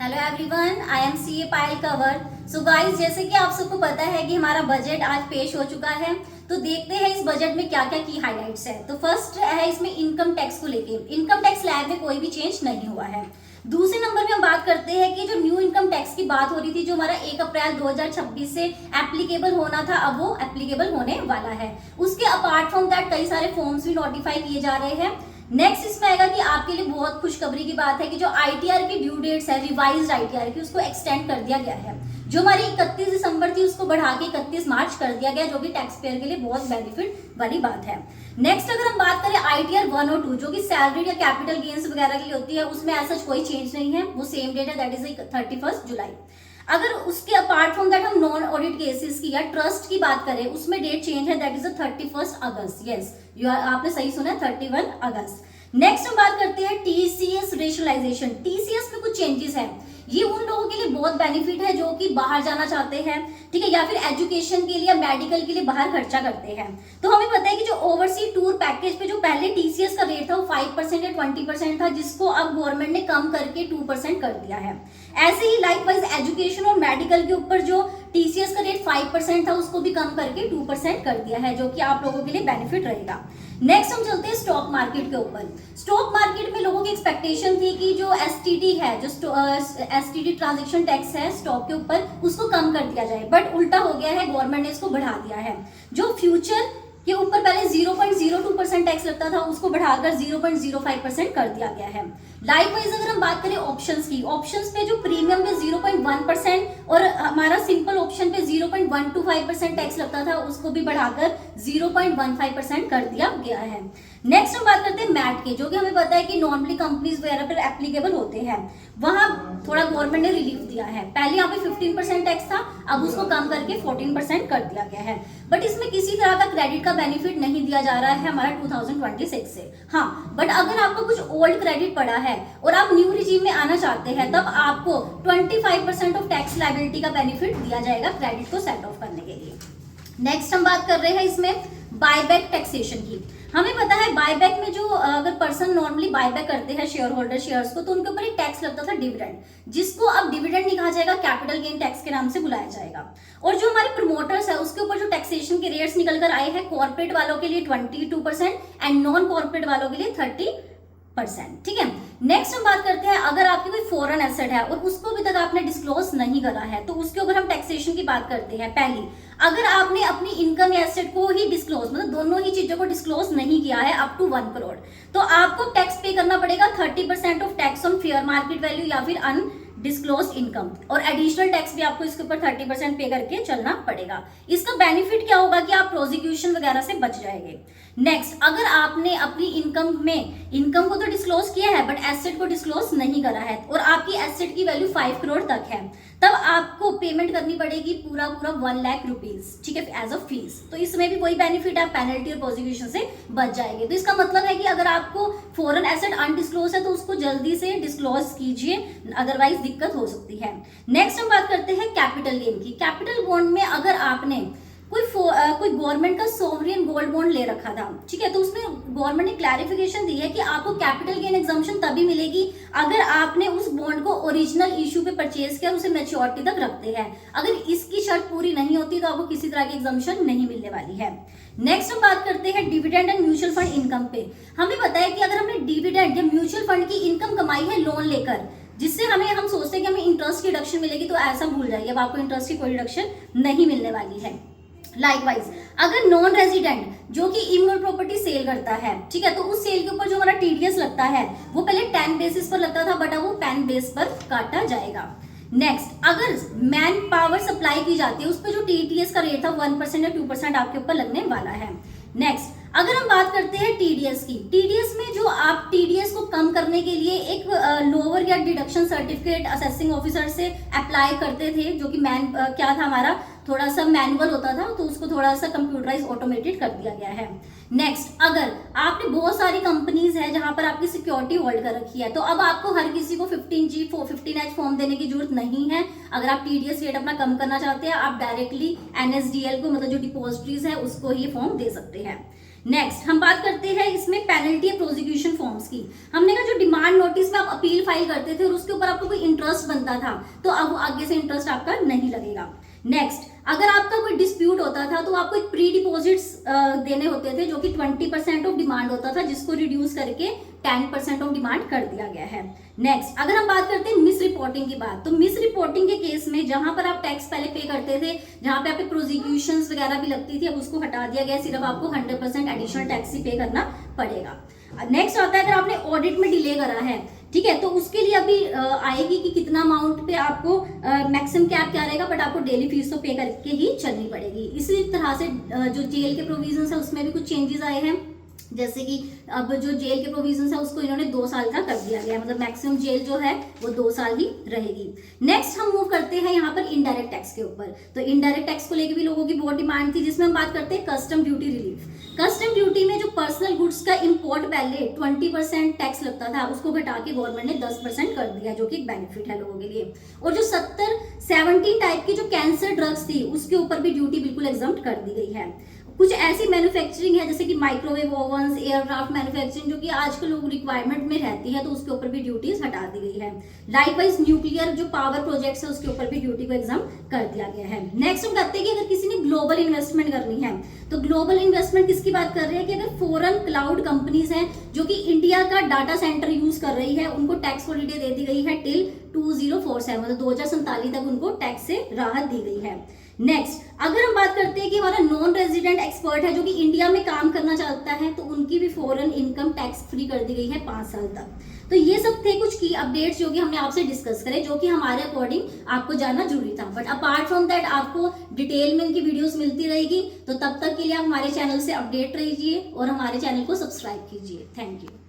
Hello everyone, I am CA Payal Kanwar. So guys, जैसे कि आप सबको पता है कि हमारा बजट आज पेश हो चुका है, तो देखते हैं इस बजट में क्या क्या की हाइलाइट्स है। तो फर्स्ट है इसमें इनकम टैक्स को लेके। इनकम टैक्स स्लैब में कोई भी चेंज नहीं हुआ है। दूसरे नंबर में हम बात करते हैं कि जो न्यू इनकम टैक्स की बात हो रही थी, जो हमारा 1 अप्रैल 2026 से एप्लीकेबल होना था, अब वो एप्लीकेबल होने वाला है। उसके अपार्ट फ्रॉम दैट कई सारे फॉर्म्स भी नोटिफाई किए जा रहे हैं। नेक्स्ट इसमें आएगा कि आपके लिए बहुत खुशखबरी की बात है कि जो आईटीआर की ड्यू डेट्स है, रिवाइज्ड आईटीआर की, उसको एक्सटेंड कर दिया गया है। जो हमारी 31 दिसंबर थी उसको बढ़ा के 31 मार्च कर दिया गया, जो कि टैक्स पेयर के लिए बहुत बेनिफिट वाली बात है। नेक्स्ट अगर हम बात करें आईटीआर 1 और 2, जो कि सैलरी या कैपिटल गेन्स वगैरह के लिए होती है, उसमें ऐसा कोई चेंज नहीं है। वो सेम डेट है, दैट इज 31 जुलाई। अगर उसके अपार्ट फ्रॉम दैट हम नॉन ऑडिट केसेस की या ट्रस्ट की बात करें, उसमें डेट चेंज है, दैट इज 31 अगस्त। यस, आपने सही सुना, 31 अगस्त। नेक्स्ट हम बात करते हैं टीसीएस रेशनलाइजेशन। टीसीएस में कुछ चेंजेस है। ये उन लोगों के लिए बहुत बेनिफिट है जो कि बाहर जाना चाहते हैं, ठीक है, या फिर एजुकेशन के लिए या मेडिकल के लिए बाहर खर्चा करते हैं। तो हमें पता है कि जो ओवरसी टूर पैकेज पे जो पहले टीसीएस का रेट था वो 5% या 20% था, जिसको अब गवर्नमेंट ने कम करके 2% कर दिया है। ऐसे ही लाइकवाइज एजुकेशन और मेडिकल के ऊपर जो टीसीएस का रेट 5% था, उसको भी कम करके 2% कर दिया है, जो कि आप लोगों के लिए बेनिफिट रहेगा। नेक्स्ट हम चलते हैं स्टॉक मार्केट के ऊपर। स्टॉक मार्केट में लोगों की एक्सपेक्टेशन थी कि जो एसटीटी है, जो एसटीटी ट्रांजैक्शन टैक्स है स्टॉक के ऊपर, उसको कम कर दिया जाए, बट उल्टा हो गया है, गवर्नमेंट ने इसको बढ़ा दिया है। जो फ्यूचर के ऊपर पहले 0.02% टैक्स लगता था, उसको बढ़ाकर 0.05% कर दिया गया है। लाइकवाइज अगर हम बात करें ऑप्शंस की, ऑप्शंस पे जो प्रीमियम पे 0.1% और हमारा सिंपल ऑप्शन पे 0.125% टैक्स लगता था, उसको भी बढ़ाकर 0.15% कर दिया गया है। नेक्स्ट हम बात करते हैं मैट के, जो कि हमें पता है कि नॉर्मली कंपनीज वगैरह पर एप्लीकेबल होते हैं। वहां थोड़ा गवर्नमेंट ने रिलीफ दिया है। पहले यहाँ पे 15% टैक्स था, अब उसको कम करके 14% कर दिया गया है। बट इसमें किसी तरह का क्रेडिट का बेनिफिट नहीं दिया जा रहा है हमारा 2026 से। हाँ, बट अगर आपको कुछ ओल्ड क्रेडिट पड़ा है और आप न्यू रिजीम में आना चाहते हैं, तब आपको 25% ऑफ टैक्स लायबिलिटी का बेनिफिट दिया जाएगा क्रेडिट को सेट ऑफ करने के लिए। नेक्स्ट हम बात कर रहे हैं इसमें बायबैक टैक्सेशन की। हमें पता है बायबैक में जो अगर पर्सन नॉर्मली बायबैक करते हैं शेयर होल्डर शेयर्स को, तो उनके ऊपर एक टैक्स लगता था डिविडेंड, जिसको अब डिविडेंड नहीं कहा जाएगा, कैपिटल गेन टैक्स के नाम से बुलाया जाएगा। और जो हमारे प्रमोटर्स है, उसके ऊपर जो टैक्सेशन के रेट्स निकल कर आए हैं, कॉर्पोरेट वालों के लिए 22% एंड नॉन कॉर्पोरेट वालों के लिए 30%, ठीक है। नेक्स्ट हम बात करते हैं, अगर आपकी कोई फॉरेन एसेट है और उसको अभी तक आपने डिस्क्लोज नहीं करा है, तो उसके ऊपर हम टैक्सेशन की बात करते हैं। पहली, अगर आपने अपनी इनकम या एसेट को ही डिस्क्लोज, मतलब दोनों ही चीजों को डिस्क्लोज नहीं किया है अप टू 1 करोड़, तो आपको टैक्स पे करना पड़ेगा 30% of tax on fair market value या फिर अनडिस्क्लोज इनकम, और एडिशनल टैक्स भी आपको इसके ऊपर 30% पे करके चलना पड़ेगा। इसका बेनिफिट क्या होगा कि आप प्रोसिक्यूशन वगैरह से बच जाएंगे। नेक्स्ट, अगर आपने अपनी इनकम को तो डिस्क्लोज किया है बट एसेट को डिस्क्लोज नहीं करा है, और आपकी एसेट की वैल्यू 5 करोड़ तक है, तब आपको पेमेंट करनी पड़ेगी पूरा 1 लाख रुपीज, ठीक है, एज अ फीस। तो इसमें भी वही बेनिफिट है, पेनल्टी और प्रोसिक्यूशन से बच जाएंगे। तो इसका मतलब है कि अगर आपको फॉरेन एसेट अनडिस्क्लोज है, तो उसको जल्दी से डिस्क्लोज कीजिए, अदरवाइज दिक्कत हो सकती है। नेक्स्ट हम बात करते हैं कैपिटल गेन की। कैपिटल बॉन्ड में अगर आपने कोई गवर्नमेंट का सोवरियन गोल्ड बॉन्ड ले रखा था, ठीक है, तो उसमें गवर्नमेंट ने क्लैरिफिकेशन दी है कि आपको कैपिटल गेन एग्जम्पशन तभी मिलेगी अगर आपने उस बॉन्ड को ओरिजिनल इश्यू पे परचेज किया, उसे मैच्योरिटी तक रखते हैं। अगर इसकी शर्त पूरी नहीं होती तो आपको किसी तरह की एग्जम्पशन नहीं मिलने वाली है। नेक्स्ट हम बात करते हैं dividend and mutual fund income पे। हमें पता है कि अगर हमने डिविडेंड या म्यूचुअल फंड की इनकम कमाई है लोन लेकर, जिससे हम सोचते हैं कि हमें इंटरेस्ट की डिडक्शन मिलेगी, तो ऐसा भूल जाइए, अब आपको इंटरेस्ट की कोई डिडक्शन नहीं मिलने वाली है। लाइकवाइज अगर नॉन रेजिडेंट जो कि इमूवेबल प्रॉपर्टी सेल करता है, ठीक है, तो उस सेल के ऊपर जो हमारा टीडीएस लगता है, वो पहले 10 बेसिस पर लगता था, बट अब वो 10 बेस पर काटा जाएगा। नेक्स्ट, अगर मैन पावर सप्लाई की जाती है, उस पर जो टीडीएस का रेट था 1% या 2% आपके ऊपर लगने वाला है। नेक्स्ट, अगर हम बात करते हैं टीडीएस की, टीडीएस में जो आप टीडीएस को कम करने के लिए एक लोअर या डिडक्शन सर्टिफिकेट असेसिंग ऑफिसर से अप्लाई करते थे, जो कि क्या था हमारा, थोड़ा सा मैनुअल होता था, तो उसको थोड़ा सा कंप्यूटराइज ऑटोमेटेड कर दिया गया है। नेक्स्ट, अगर आपने बहुत सारी कंपनीज है जहां पर आपकी सिक्योरिटी होल्ड कर रखी है, तो अब आपको हर किसी को 15G 15H फॉर्म देने की जरूरत नहीं है। अगर आप टीडीएस रेट अपना कम करना चाहते हैं, आप डायरेक्टली एनएसडीएल को, मतलब जो डिपॉजिटरीज है, उसको ही फॉर्म दे सकते हैं। नेक्स्ट हम बात करते हैं इसमें पेनल्टी या प्रोसिक्यूशन फॉर्म्स की। हमने कहा जो डिमांड नोटिस में आप अपील फाइल करते थे और उसके ऊपर आपको कोई इंटरेस्ट बनता था, तो अब आगे से इंटरेस्ट आपका नहीं लगेगा। नेक्स्ट, अगर आपका कोई डिस्प्यूट होता था तो आपको एक प्री डिपॉजिट्स देने होते थे, जो कि 20% ऑफ डिमांड होता था, जिसको रिड्यूस करके 10% ऑफ डिमांड कर दिया गया है। नेक्स्ट, अगर हम बात करते हैं मिस रिपोर्टिंग की बात, तो मिस रिपोर्टिंग के केस में जहां पर आप टैक्स पहले पे करते थे, जहां पे आपके प्रोसिक्यूशंस वगैरह भी लगती थी, अब उसको हटा दिया गया, सिर्फ आपको 100% एडिशनल टैक्स ही पे करना पड़ेगा। नेक्स्ट आता है अगर आपने ऑडिट में डिले करा है, ठीक है, तो उसके लिए अभी आएगी कि कितना अमाउंट पे आपको मैक्सिमम कैप क्या रहेगा, बट आपको डेली फीस तो पे करके ही चलनी पड़ेगी। इसी तरह से जो जेल के प्रोविजंस है उसमें भी कुछ चेंजेस आए हैं, जैसे कि अब जो जेल के प्रोविजंस है उसको इन्होंने 2 साल का कर दिया गया है, मतलब मैक्सिमम जेल जो है वो 2 साल ही रहेगी। नेक्स्ट हम मूव करते हैं यहाँ पर इनडायरेक्ट टैक्स के ऊपर। तो इनडायरेक्ट टैक्स को लेकर भी लोगों की बहुत डिमांड थी, जिसमें हम बात करते हैं custom duty relief. Custom duty में जो पर्सनल गुड्स का इंपोर्ट पहले 20% टैक्स लगता था, उसको घटा के गवर्नमेंट ने 10% कर दिया, जो कि एक बेनिफिट है लोगों के लिए। और जो 17 टाइप की जो कैंसर ड्रग्स थी उसके ऊपर भी ड्यूटी बिल्कुल एग्जम्प्ट कर दी गई है। कुछ ऐसी मैन्युफैक्चरिंग है जैसे कि माइक्रोवेव ओवन्स, एयरक्राफ्ट मैन्युफैक्चरिंग, जो कि आजकल लोग रिक्वायरमेंट में रहती है, तो उसके ऊपर भी ड्यूटीज हटा दी गई है। लाइकवाइज न्यूक्लियर जो पावर प्रोजेक्ट्स है उसके ऊपर भी ड्यूटी को एग्जाम कर दिया गया है। नेक्स्ट हम कहते हैं कि अगर किसी ने ग्लोबल इन्वेस्टमेंट करनी है, तो ग्लोबल इन्वेस्टमेंट किसकी बात कर रहे हैं कि अगर फॉरेन क्लाउड कंपनीज हैं जो कि इंडिया का डाटा सेंटर यूज कर रही है, उनको टैक्स हॉलिडे दे दी गई है टिल 2047, मतलब 2047 तक उनको टैक्स से राहत दी गई है। नेक्स्ट, अगर हम बात करते हैं कि हमारा नॉन रेजिडेंट एक्सपर्ट है जो कि इंडिया में काम करना चाहता है, तो उनकी भी फॉरेन इनकम टैक्स फ्री कर दी गई है 5 साल तक। तो ये सब थे कुछ की अपडेट्स जो कि हमने आपसे डिस्कस करे, जो कि हमारे अकॉर्डिंग आपको जानना जरूरी था। बट अपार्ट फ्रॉम दैट आपको डिटेल में इनकी वीडियोस मिलती रहेगी, तो तब तक के लिए आप हमारे चैनल से अपडेट रहिए और हमारे चैनल को सब्सक्राइब कीजिए। Thank you.